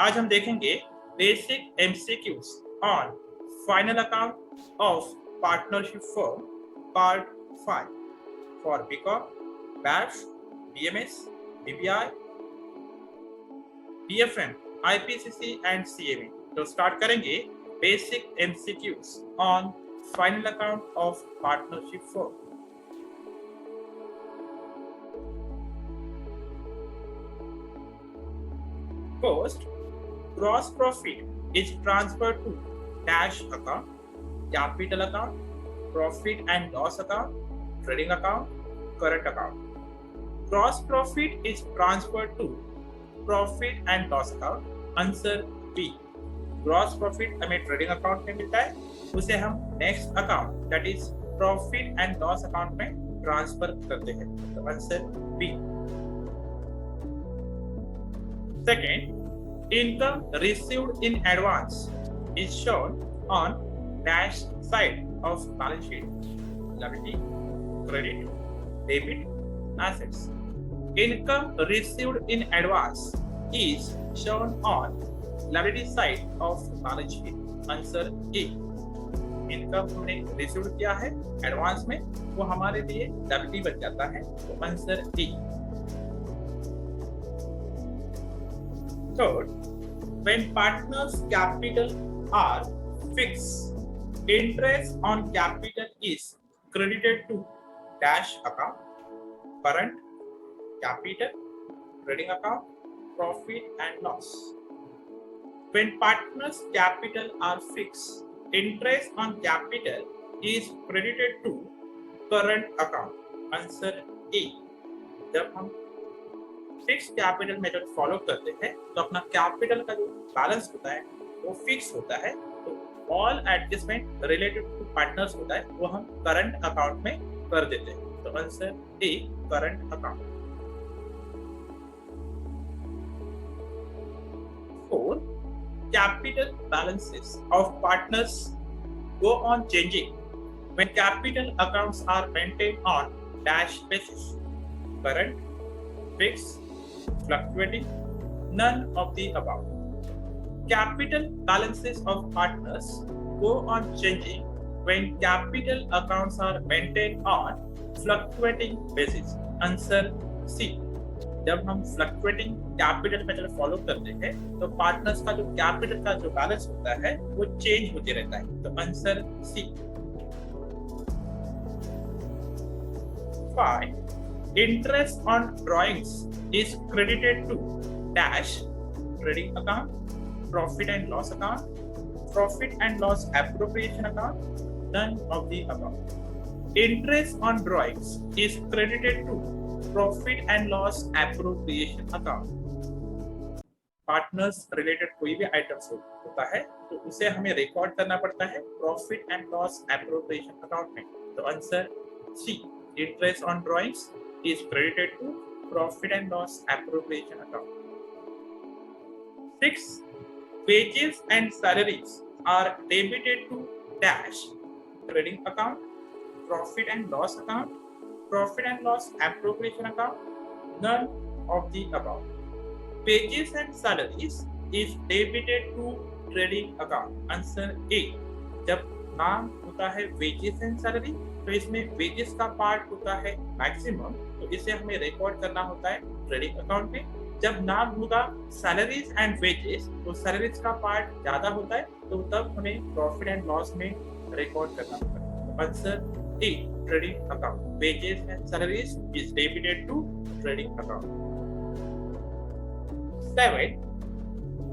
आज हम देखेंगे basic MCQs on final account of partnership firm part 5 for BCom, batch, BMS, BBI, BFM, IPCC and CMA. तो start करेंगे basic MCQs on final account of partnership firm. First, gross profit is transferred to dash account, capital account, profit and loss account, trading account, current account. Gross profit is transferred to profit and loss account. Answer B. Gross profit हमें trading account में मिलता है, उसे हम next account that is profit and loss account में transfer करते हैं। तो answer B. Second, income received in advance is shown on dash side of balance sheet. Liability, credit, debit, assets. Income received in advance is shown on liability side of balance sheet. Answer A. Income हमने receive किया है advance में, वो हमारे लिए liability बन जाता है। तो answer A. Third, when partners' capital are fixed, interest on capital is credited to dash account, current, capital, trading account, profit and loss. When partners' capital are fixed, interest on capital is credited to current account. Answer A. जब हम fix capital method follow करते हैं तो अपना capital का जो balance होता है वो फिक्स होता है, तो all adjustment related to partners होता है वो हम करंट अकाउंट में कर देते हैं। तो answer A, current account. Four, capital balances of partners go on changing when capital accounts are maintained on dash basis, current, fixed, fluctuating, none of the above. Capital balances of partners go on changing when capital accounts are maintained on fluctuating basis. Answer C. जब हम fluctuating capital method follow करते हैं तो partners का जो capital का जो balance होता है वो चेंज होते रहता है। तो answer C. 5. Interest on drawings is credited to dash trading account, profit and loss account, profit and loss appropriation account, none of the above. Interest on drawings is credited to profit and loss appropriation account. Partners related कोई भी items होता है तो उसे हमें record करना पड़ता है profit and loss appropriation account में। तो answer C, interest on drawings is credited to profit and loss appropriation account. 6. Wages and salaries are debited to dash trading account, profit and loss account, profit and loss appropriation account, none of the above. Wages and salaries is debited to trading account. Answer A. जब नाम होता है wages and salary तो इसमें wages का part होता है maximum, तो इसे हमें रिकॉर्ड करना होता है ट्रेडिंग अकाउंट में। जब नाम होगा सैलरीज एंड वेजेस तो सैलरीज का पार्ट ज्यादा होता है, तो तब हमें प्रॉफिट एंड लॉस में रिकॉर्ड करना होता है। Answer A. Trading account. Wages and salaries is debited to trading account. 7.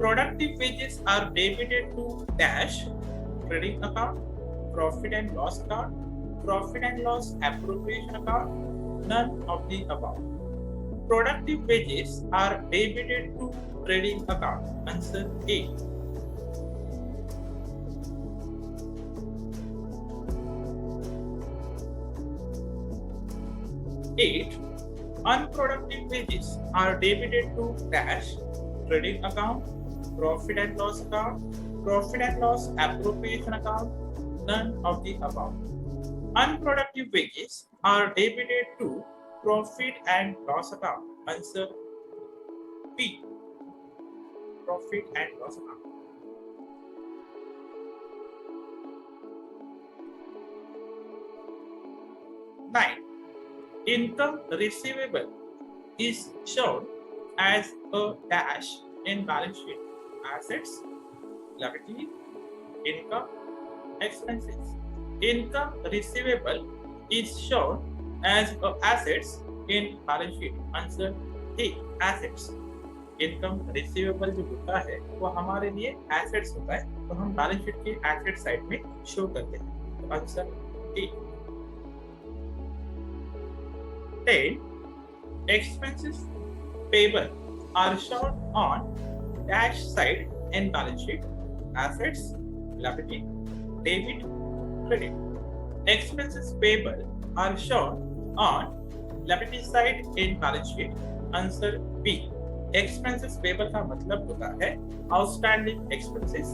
Productive wages are debited to dash trading account, profit and loss account, profit and loss appropriation account, none of the above. Productive wages are debited to trading account. Answer A. 8. Unproductive wages are debited to dash trading account, profit and loss account, profit and loss appropriation account, none of the above. Unproductive wages are debited to profit and loss account. Answer B. profit and loss account. 9. Income receivable is shown as a dash in balance sheet. Assets, liability, income, expenses. Income receivable is shown as a assets in balance sheet. Answer A. Assets. Income receivable जो होता है वो हमारे लिए assets होता है, तो हम बैलेंस शीट के एसेट साइड में शो करते हैं. तो answer A. 10. Expenses payable are shown on dash side in balance sheet. Assets, liability, debit, credit. Expenses payable are shown on liability side in balance sheet. Answer B. Expenses payable का मतलब होता है outstanding expenses.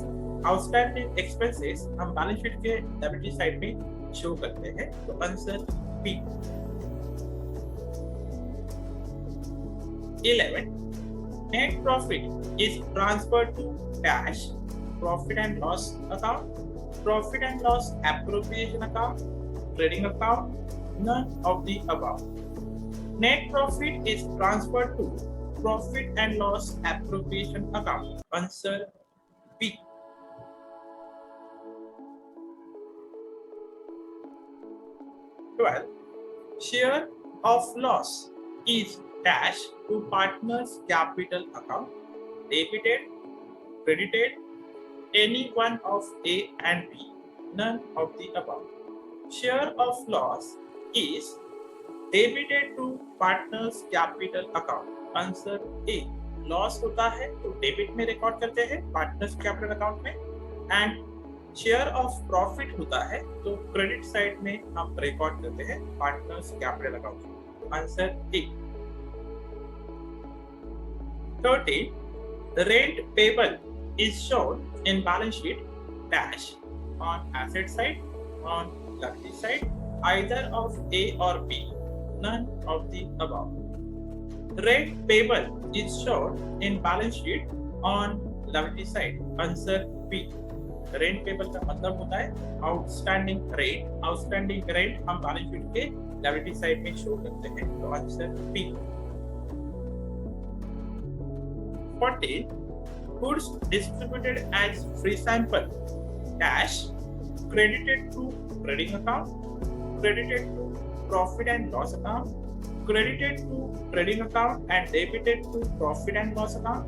Outstanding expenses हम balance sheet के liability side में show करते हैं, तो answer B. 11. Net profit is transferred to dash profit and loss account, profit and loss appropriation account, trading account, none of the above. Net profit is transferred to profit and loss appropriation account. Answer B. 12. Share of loss is dash to partners capital account, debited, credited, any one of A and B, none of the above. Share of loss is debited to partners capital account. Answer A. Loss होता है तो debit में record करते हैं partners capital account में, and share of profit होता है तो क्रेडिट साइड में हम रिकॉर्ड करते हैं पार्टनर्स कैपिटल अकाउंट में. Answer A. 13. The rent payable is shown in balance sheet dash on asset side, on liability side, either of A or B, none of the above. Rent payable is shown in balance sheet on liability side. Answer B. Rent payable का मतलब होता है outstanding rent. Outstanding rent हम balance sheet के liability side में show करते हैं, तो answer B. 14. Goods distributed as free sample dash credited to trading account, credited to profit and loss account, credited to trading account and debited to profit and loss account,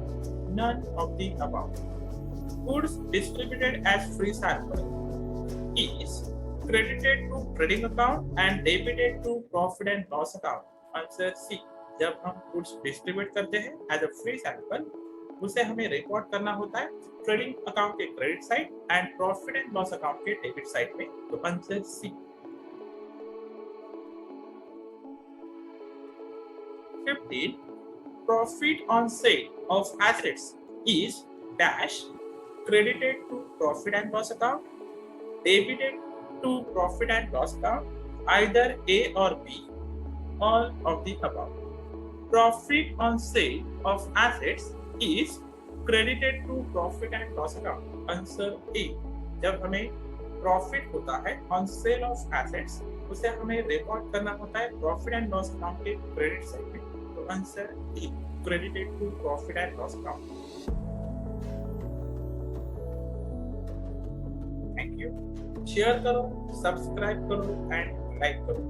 none of the above. Goods distributed as free sample is credited to trading account and debited to profit and loss account. Answer C. जब हम goods distribute करते हैं as a free sample, उसे हमें record करना होता है trading account के credit side and profit and loss account के डेबिट साइड में, तो answer C. 15. Profit on sale of assets is dash credited to profit and loss account, debited to profit and loss account, either A or B, all of the above. Profit on sale of assets is credited to profit and loss account. Answer A. जब हमें profit होता है on sale of assets, उसे हमें record करना होता है profit and loss account के क्रेडिट साइड में, तो answer A. Credited to profit and loss account. Thank you. Share करो, सब्सक्राइब करो एंड लाइक करो.